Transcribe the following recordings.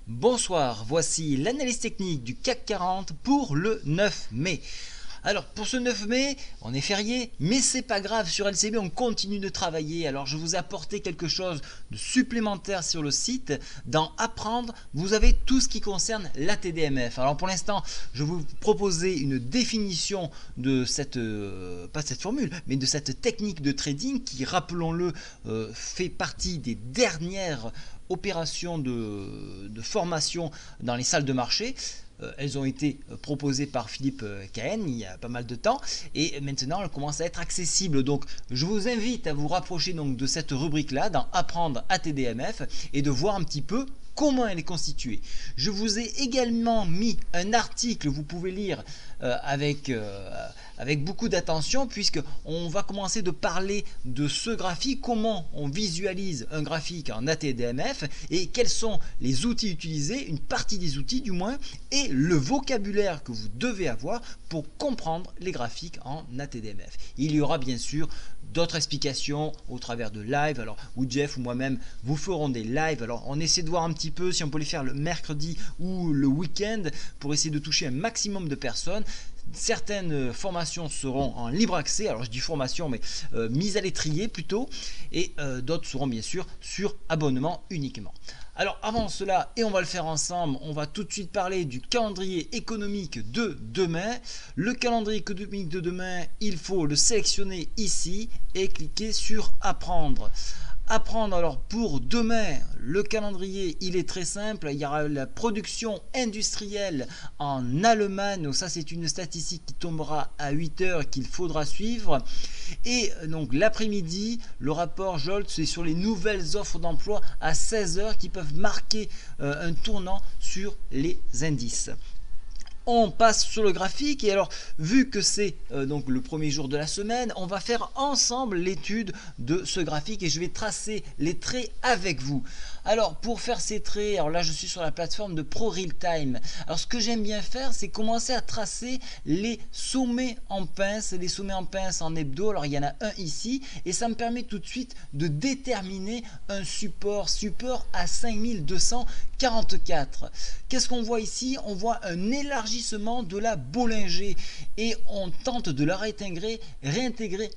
Bonsoir, voici l'analyse technique du CAC 40 pour le 9 mai. Alors pour ce 9 mai, on est férié, mais c'est pas grave, sur LCB on continue de travailler. Alors je vous ai apporté quelque chose de supplémentaire sur le site. Dans Apprendre, vous avez tout ce qui concerne la TDMF. Alors pour l'instant, je vais vous proposer une définition de cette, pas cette formule, mais de cette technique de trading qui, rappelons-le, fait partie des dernières opérations de formation dans les salles de marché. Elles ont été proposées par Philippe Cahen il y a pas mal de temps et maintenant elles commencent à être accessibles. Donc je vous invite à vous rapprocher donc de cette rubrique là dans Apprendre à TDMF et de voir un petit peu comment elle est constituée. Je vous ai également mis un article, vous pouvez lire avec beaucoup d'attention, puisque on va commencer de parler de ce graphique, comment on visualise un graphique en ATDMF et quels sont les outils utilisés, une partie des outils du moins, et le vocabulaire que vous devez avoir pour comprendre les graphiques en ATDMF. Il y aura bien sûr d'autres explications au travers de live, alors où Jeff ou moi-même vous ferons des lives. Alors on essaie de voir un petit peu si on peut les faire le mercredi ou le week-end pour essayer de toucher un maximum de personnes. Certaines formations seront en libre accès, alors je dis formation mais mise à l'étrier plutôt, et d'autres seront bien sûr sur abonnement uniquement. Alors avant cela, et on va le faire ensemble, on va tout de suite parler du calendrier économique de demain. Le calendrier économique de demain, il faut le sélectionner ici et cliquer sur Apprendre. Apprendre, alors pour demain, le calendrier il est très simple. Il y aura la production industrielle en Allemagne, donc ça c'est une statistique qui tombera à 8h qu'il faudra suivre. Et donc l'après-midi, le rapport Jolt, c'est sur les nouvelles offres d'emploi à 16h qui peuvent marquer un tournant sur les indices. On passe sur le graphique et alors vu que c'est donc le premier jour de la semaine, on va faire ensemble l'étude de ce graphique et je vais tracer les traits avec vous. Alors pour faire ces traits, alors là je suis sur la plateforme de ProRealTime. Alors ce que j'aime bien faire, c'est commencer à tracer les sommets en pince, en hebdo. Alors il y en a un ici et ça me permet tout de suite de déterminer un support à 5244. Qu'est-ce qu'on voit ici? On voit un élargissement de la Bollinger et on tente de la réintégrer,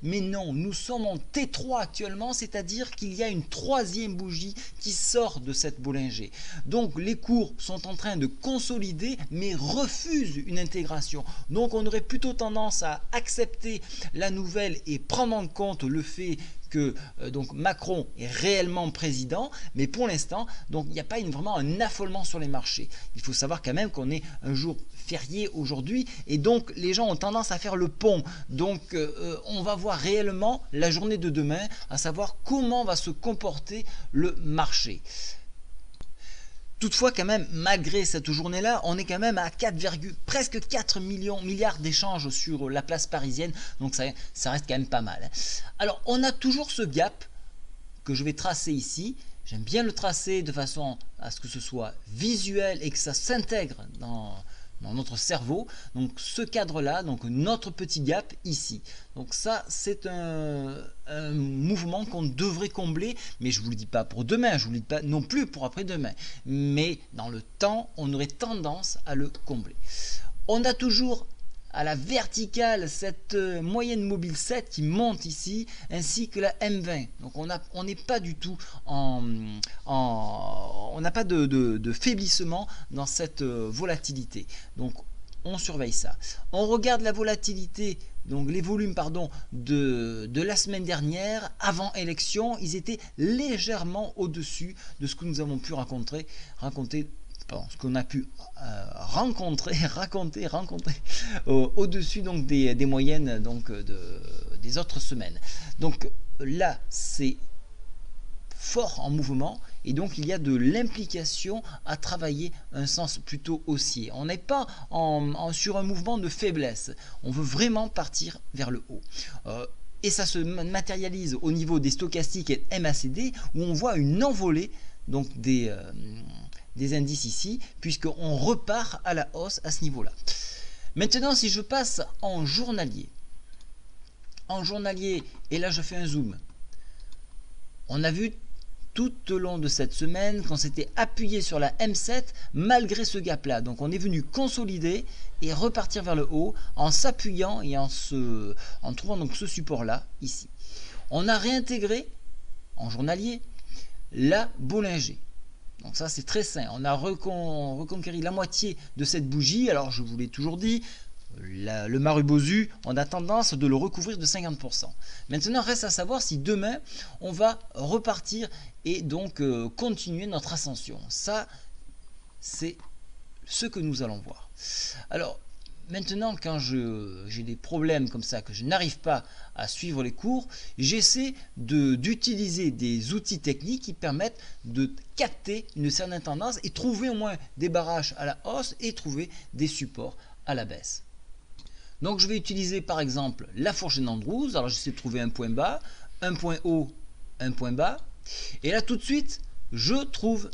mais non, nous sommes en T3 actuellement, c'est-à-dire qu'il y a une troisième bougie qui sort de cette Bollinger. Donc les cours sont en train de consolider mais refusent une intégration. Donc on aurait plutôt tendance à accepter la nouvelle et prendre en compte le fait que donc Macron est réellement président, mais pour l'instant, donc il n'y a pas vraiment un affolement sur les marchés. Il faut savoir quand même qu'on est un jour férié aujourd'hui et donc les gens ont tendance à faire le pont. Donc on va voir réellement la journée de demain, à savoir comment va se comporter le marché. Toutefois, quand même, malgré cette journée-là, on est quand même à presque 4 milliards d'échanges sur la place parisienne, donc ça reste quand même pas mal. Alors, on a toujours ce gap que je vais tracer ici. J'aime bien le tracer de façon à ce que ce soit visuel et que ça s'intègre dans notre cerveau. Donc ce cadre là, donc notre petit gap ici, donc ça c'est un mouvement qu'on devrait combler, mais je vous le dis pas pour demain, je vous le dis pas non plus pour après-demain, mais dans le temps on aurait tendance à le combler. On a toujours à la verticale cette moyenne mobile 7 qui monte ici, ainsi que la M20. Donc on n'est pas du tout on n'a pas de faiblissement dans cette volatilité. Donc on surveille ça. On regarde la volatilité, donc les volumes de la semaine dernière, avant élection, ils étaient légèrement au-dessus de ce que nous avons pu raconter ce qu'on a pu raconter au-dessus donc des moyennes donc des autres semaines. Donc là c'est fort en mouvement et donc il y a de l'implication à travailler un sens plutôt haussier. On n'est pas sur un mouvement de faiblesse, on veut vraiment partir vers le haut. Et ça se matérialise au niveau des stochastiques et MACD où on voit une envolée donc des indices ici, puisqu'on repart à la hausse à ce niveau-là. Maintenant, si je passe en journalier, et là je fais un zoom, on a vu tout au long de cette semaine qu'on s'était appuyé sur la M7 malgré ce gap là. Donc on est venu consolider et repartir vers le haut en s'appuyant et en trouvant donc ce support là ici. On a réintégré en journalier la Bollinger. Donc ça c'est très sain. On a reconquéri la moitié de cette bougie. Alors je vous l'ai toujours dit, le Marubozu, on a tendance de le recouvrir de 50%. Maintenant, reste à savoir si demain, on va repartir et donc continuer notre ascension. Ça, c'est ce que nous allons voir. Alors, maintenant, quand j'ai des problèmes comme ça, que je n'arrive pas à suivre les cours, j'essaie d'utiliser des outils techniques qui permettent de capter une certaine tendance et trouver au moins des barrages à la hausse et trouver des supports à la baisse. Donc je vais utiliser par exemple la fourchette d'Andrews. Alors j'essaie de trouver un point bas, un point haut, un point bas. Et là tout de suite, je trouve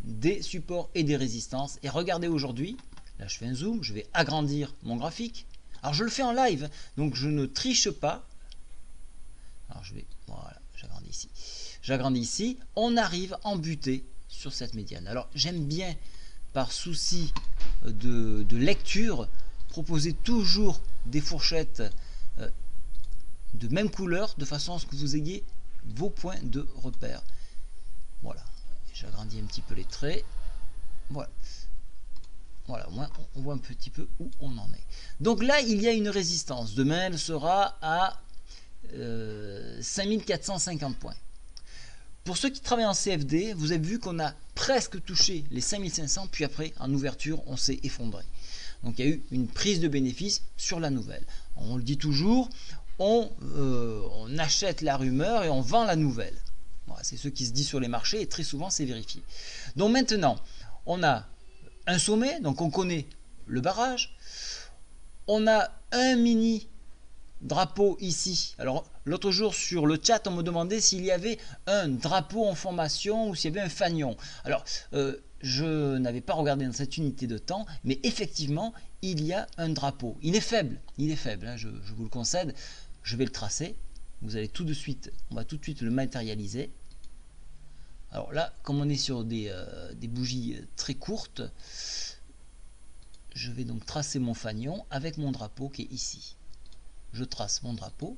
des supports et des résistances. Et regardez aujourd'hui, là je fais un zoom, je vais agrandir mon graphique. Alors je le fais en live, donc je ne triche pas. Alors voilà, j'agrandis ici. J'agrandis ici, on arrive en butée sur cette médiane. Alors j'aime bien, par souci de lecture, proposer toujours des fourchettes de même couleur de façon à ce que vous ayez vos points de repère. Voilà, j'agrandis un petit peu les traits. Voilà, au moins on voit un petit peu où on en est. Donc là il y a une résistance. Demain elle sera à 5450 points. Pour ceux qui travaillent en CFD, vous avez vu qu'on a presque touché les 5500, puis après en ouverture on s'est effondré. Donc il y a eu une prise de bénéfice sur la nouvelle. On le dit toujours, on achète la rumeur et on vend la nouvelle. Voilà, c'est ce qui se dit sur les marchés et très souvent c'est vérifié. Donc maintenant, on a un sommet, donc on connaît le barrage. On a un mini drapeau ici. Alors l'autre jour sur le chat, on me demandait s'il y avait un drapeau en formation ou s'il y avait un fanion. Alors je n'avais pas regardé dans cette unité de temps, mais effectivement, il y a un drapeau. Il est faible, hein, je vous le concède. Je vais le tracer. Vous allez tout de suite, on va tout de suite le matérialiser. Alors là, comme on est sur des bougies très courtes, je vais donc tracer mon fanion avec mon drapeau qui est ici. Je trace mon drapeau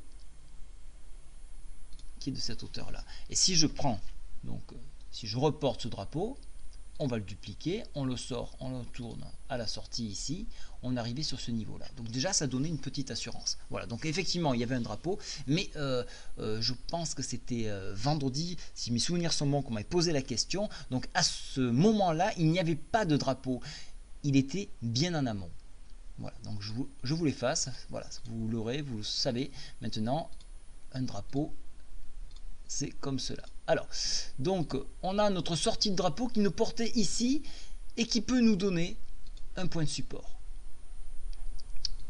qui est de cette hauteur là. Et si je prends, donc si je reporte ce drapeau, on va le dupliquer, on le sort, on le tourne à la sortie ici, on est arrivé sur ce niveau là. Donc déjà ça donnait une petite assurance. Voilà, donc effectivement il y avait un drapeau, mais je pense que c'était vendredi, si mes souvenirs sont bons, qu'on m'avait posé la question. Donc à ce moment là il n'y avait pas de drapeau, il était bien en amont. Voilà, donc je vous l'efface, voilà, vous l'aurez, vous le savez maintenant, un drapeau c'est comme cela. Alors, donc on a notre sortie de drapeau qui nous portait ici et qui peut nous donner un point de support.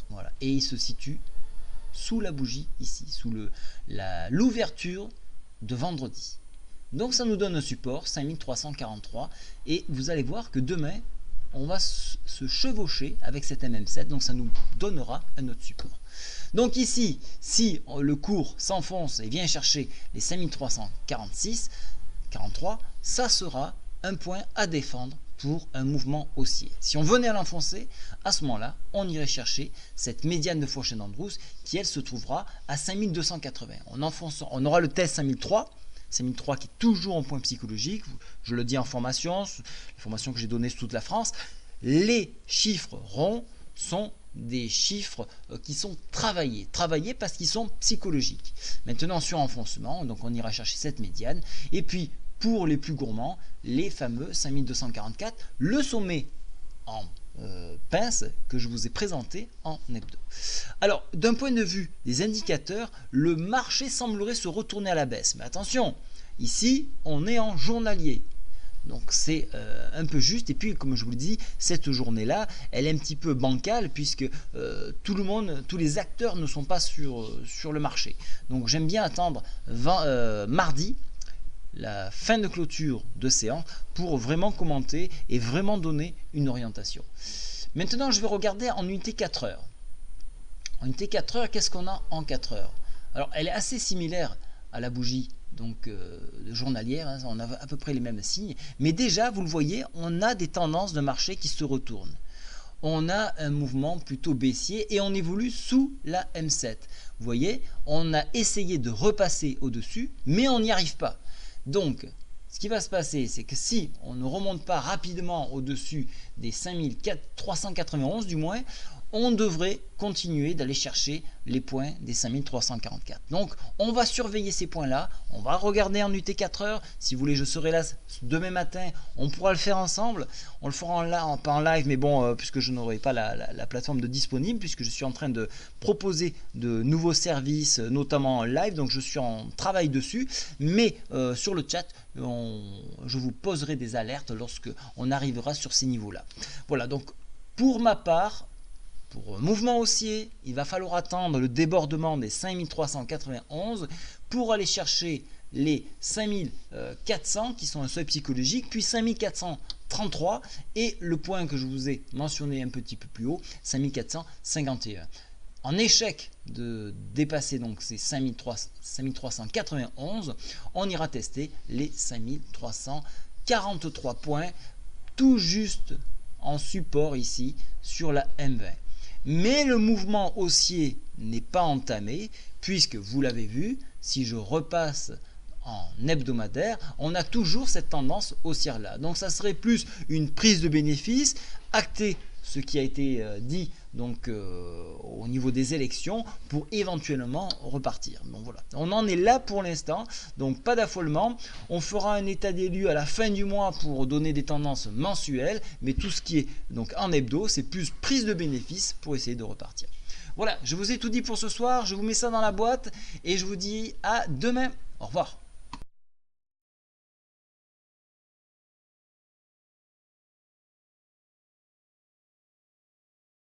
Voilà, et il se situe sous la bougie ici, sous l'ouverture de vendredi. Donc ça nous donne un support 5343 et vous allez voir que demain on va se chevaucher avec cette MM7, donc ça nous donnera un autre support. Donc ici, si le cours s'enfonce et vient chercher les 5343, ça sera un point à défendre pour un mouvement haussier. Si on venait à l'enfoncer, à ce moment-là, on irait chercher cette médiane de fourchette d'Andrews qui, elle, se trouvera à 5280. On aura le test 5003 qui est toujours en point psychologique. Je le dis en formation, les formations que j'ai données sur toute la France. Les chiffres ronds sont des chiffres qui sont travaillés parce qu'ils sont psychologiques. Maintenant sur enfoncement, donc on ira chercher cette médiane. Et puis pour les plus gourmands, les fameux 5244, le sommet en pince que je vous ai présenté en hebdo. Alors d'un point de vue des indicateurs, le marché semblerait se retourner à la baisse. Mais attention, ici on est en journalier. Donc c'est un peu juste, et puis comme je vous le dis, cette journée-là, elle est un petit peu bancale puisque tout le monde, tous les acteurs ne sont pas sur le marché. Donc j'aime bien attendre mardi, la fin de clôture de séance, pour vraiment commenter et vraiment donner une orientation. Maintenant je vais regarder en unité 4 heures. En unité 4 heures, qu'est-ce qu'on a en 4 heures? Alors elle est assez similaire à la bougie donc journalière, hein, on a à peu près les mêmes signes, mais déjà vous le voyez, on a des tendances de marché qui se retournent. On a un mouvement plutôt baissier et on évolue sous la M7. Vous voyez, on a essayé de repasser au-dessus, mais on n'y arrive pas. Donc, ce qui va se passer, c'est que si on ne remonte pas rapidement au-dessus des 5391 du moins, on devrait continuer d'aller chercher les points des 5344. Donc on va surveiller ces points-là, on va regarder en UT 4 heures. Si vous voulez, je serai là demain matin, on pourra le faire ensemble. On le fera pas en live, mais bon, puisque je n'aurai pas la plateforme de disponible, puisque je suis en train de proposer de nouveaux services, notamment en live, donc je suis en travail dessus. Mais sur le chat, je vous poserai des alertes lorsque on arrivera sur ces niveaux-là. Voilà, donc pour ma part, pour mouvement haussier, il va falloir attendre le débordement des 5391 pour aller chercher les 5400 qui sont un seuil psychologique, puis 5433 et le point que je vous ai mentionné un petit peu plus haut, 5451. En échec de dépasser donc ces 5391, on ira tester les 5343 points, tout juste en support ici sur la M20. Mais le mouvement haussier n'est pas entamé, puisque vous l'avez vu, si je repasse en hebdomadaire, on a toujours cette tendance haussière là. Donc ça serait plus une prise de bénéfice, acter ce qui a été dit donc au niveau des élections pour éventuellement repartir. Donc voilà, on en est là pour l'instant, donc pas d'affolement. On fera un état des lieux à la fin du mois pour donner des tendances mensuelles, mais tout ce qui est donc en hebdo, c'est plus prise de bénéfice pour essayer de repartir. Voilà, je vous ai tout dit pour ce soir, je vous mets ça dans la boîte et je vous dis à demain. Au revoir.